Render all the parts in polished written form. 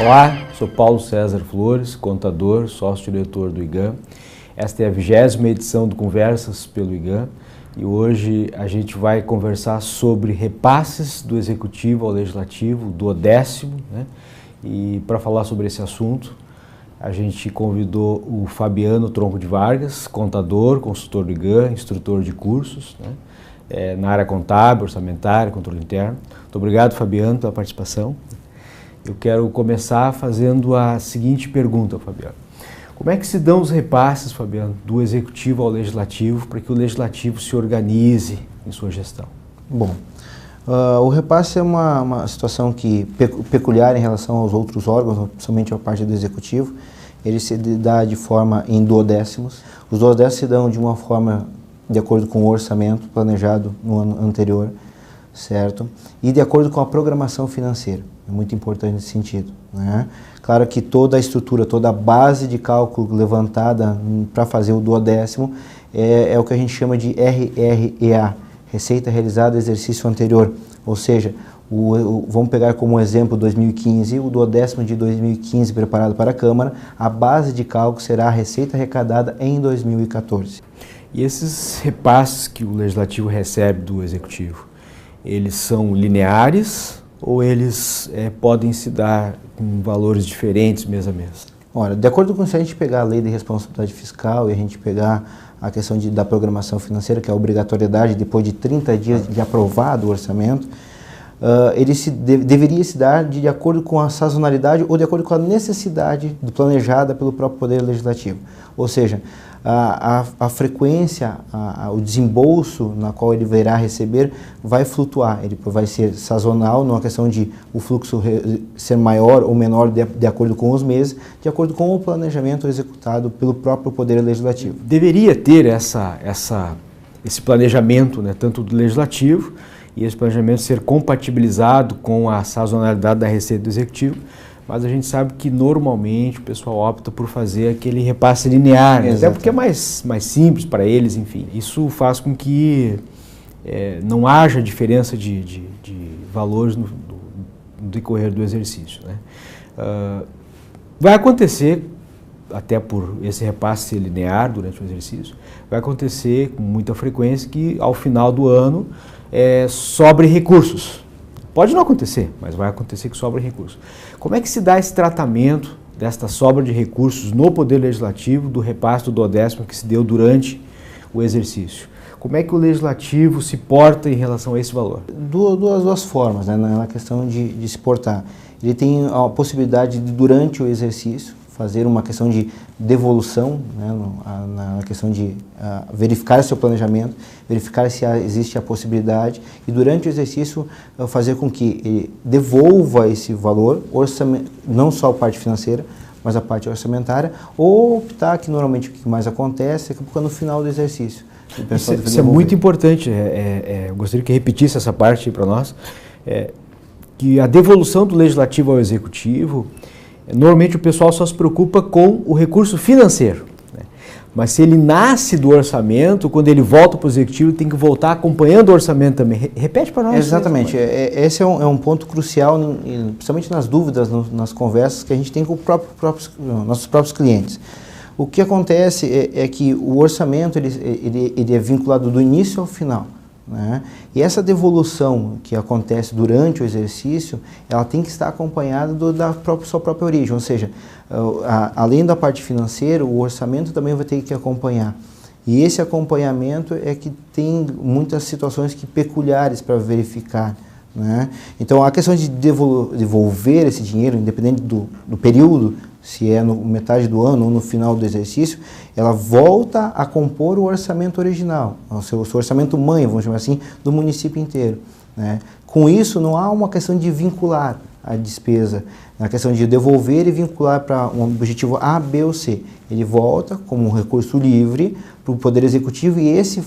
Olá, sou Paulo César Flores, contador, sócio-diretor do IGAM. Esta é a 20ª edição do Conversas pelo IGAM e hoje a gente vai conversar sobre repasses do Executivo ao Legislativo, do 10º, né? E para falar sobre esse assunto, a gente convidou o Fabiano Tronco de Vargas, contador, consultor do IGAM, instrutor de cursos, né? Na área contábil, orçamentária, controle interno. Muito obrigado, Fabiano, pela participação. Eu quero começar fazendo a seguinte pergunta, Fabiano. Como é que se dão os repasses, Fabiano, do Executivo ao Legislativo para que o Legislativo se organize em sua gestão? Bom, o repasse é uma situação peculiar em relação aos outros órgãos, principalmente a parte do Executivo. Ele se dá de forma em duodécimos. Os duodécimos se dão de uma forma de acordo com o orçamento planejado no ano anterior, certo? E de acordo com a programação financeira. É muito importante nesse sentido, né? Claro que toda a estrutura, toda a base de cálculo levantada para fazer o duodécimo é o que a gente chama de RREA, Receita Realizada Exercício Anterior. Ou seja, vamos pegar como exemplo 2015, o duodécimo de 2015 preparado para a Câmara, a base de cálculo será a receita arrecadada em 2014. E esses repasses que o Legislativo recebe do Executivo, eles são lineares ou eles podem se dar com valores diferentes mês a mês? Olha, de acordo com se a gente pegar a lei de responsabilidade fiscal e a gente pegar a questão da programação financeira, que é a obrigatoriedade depois de 30 dias de aprovado o orçamento, ele deveria se dar de acordo com a sazonalidade ou de acordo com a necessidade planejada pelo próprio Poder Legislativo. Ou seja, a frequência, o desembolso na qual ele virá receber vai flutuar. Ele vai ser sazonal, numa questão de o fluxo ser maior ou menor de acordo com os meses, de acordo com o planejamento executado pelo próprio Poder Legislativo. Deveria ter esse planejamento, né, tanto do Legislativo, e esse planejamento ser compatibilizado com a sazonalidade da receita do Executivo, mas a gente sabe que normalmente o pessoal opta por fazer aquele repasse linear, né? Até porque é mais simples para eles, enfim. Isso faz com que não haja diferença de valores no decorrer do exercício, né? Vai acontecer, até por esse repasse ser linear durante o exercício, vai acontecer com muita frequência que ao final do ano sobre recursos. Pode não acontecer, mas vai acontecer que sobre recursos. Como é que se dá esse tratamento desta sobra de recursos no Poder Legislativo do repasse do duodécimo que se deu durante o exercício? Como é que o Legislativo se porta em relação a esse valor? Duas formas, né, na questão de se portar. Ele tem a possibilidade de, durante o exercício, fazer uma questão de devolução, né, na questão de verificar seu planejamento, verificar se existe a possibilidade e durante o exercício fazer com que ele devolva esse valor, não só a parte financeira, mas a parte orçamentária, ou optar, que normalmente o que mais acontece é que no final do exercício. Isso é muito importante, eu gostaria que repetisse essa parte para nós, que a devolução do Legislativo ao Executivo, normalmente o pessoal só se preocupa com o recurso financeiro, né? Mas se ele nasce do orçamento, quando ele volta para o Executivo, tem que voltar acompanhando o orçamento também. Repete para nós. Exatamente. Esse é um ponto crucial, principalmente nas dúvidas, nas conversas que a gente tem com nossos próprios clientes. O que acontece é que o orçamento ele é vinculado do início ao final, né? E essa devolução que acontece durante o exercício, ela tem que estar acompanhada da sua própria origem, ou seja, além da parte financeira, o orçamento também vai ter que acompanhar. E esse acompanhamento é que tem muitas situações peculiares para verificar, né? Então, a questão de devolver esse dinheiro, independente do período, se é no metade do ano ou no final do exercício, ela volta a compor o orçamento original, o seu orçamento mãe, vamos chamar assim, do município inteiro, né? Com isso, não há uma questão de vincular a despesa, a questão de devolver e vincular para um objetivo A, B ou C. Ele volta como um recurso livre para o Poder Executivo e esse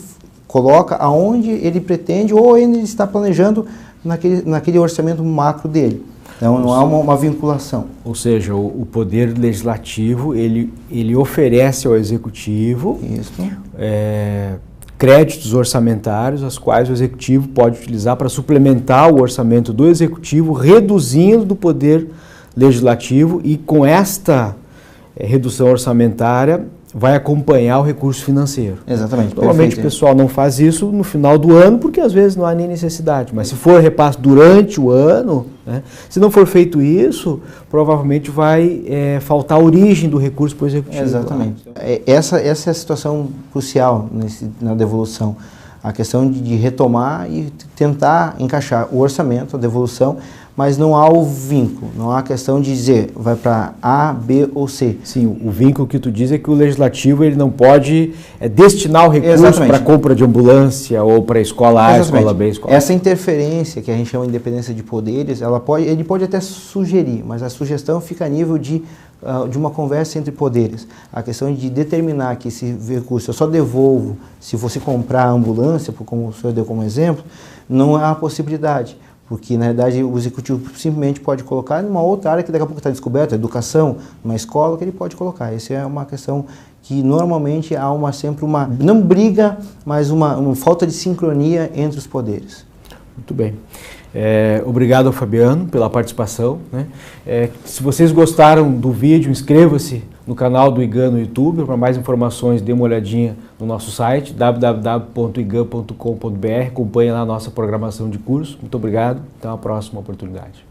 coloca aonde ele pretende ou ele está planejando naquele orçamento macro dele. Então não há uma vinculação. Ou seja, o Poder Legislativo ele oferece ao Executivo créditos orçamentários, as quais o Executivo pode utilizar para suplementar o orçamento do Executivo, reduzindo do Poder legislativo e com esta redução orçamentária vai acompanhar o recurso financeiro. Exatamente. Normalmente o pessoal não faz isso no final do ano porque às vezes não há nem necessidade, mas se for repasse durante o ano, né, se não for feito isso, provavelmente vai faltar a origem do recurso para o executivo. Exatamente. Essa é a situação crucial na devolução. A questão de retomar e tentar encaixar o orçamento, a devolução, mas não há o vínculo, não há a questão de dizer vai para A, B ou C. Sim, o vínculo que tu diz é que o legislativo ele não pode destinar o recurso para compra de ambulância ou para escola A, escola B, escola Essa interferência que a gente chama de independência de poderes, ele pode até sugerir, mas a sugestão fica a nível de uma conversa entre poderes. A questão de determinar que esse recurso eu só devolvo se você comprar a ambulância, como o senhor deu como exemplo, não há possibilidade. Porque, na verdade, o executivo simplesmente pode colocar em uma outra área que daqui a pouco está descoberta, educação, uma escola, que ele pode colocar. Essa é uma questão que normalmente há sempre uma, não briga, mas uma falta de sincronia entre os poderes. Muito bem. Obrigado ao Fabiano pela participação, né? Se vocês gostaram do vídeo, inscreva-se no canal do IGAN no YouTube. Para mais informações, dê uma olhadinha no nosso site www.igan.com.br. Acompanhe lá a nossa programação de curso. Muito obrigado. Até uma próxima oportunidade.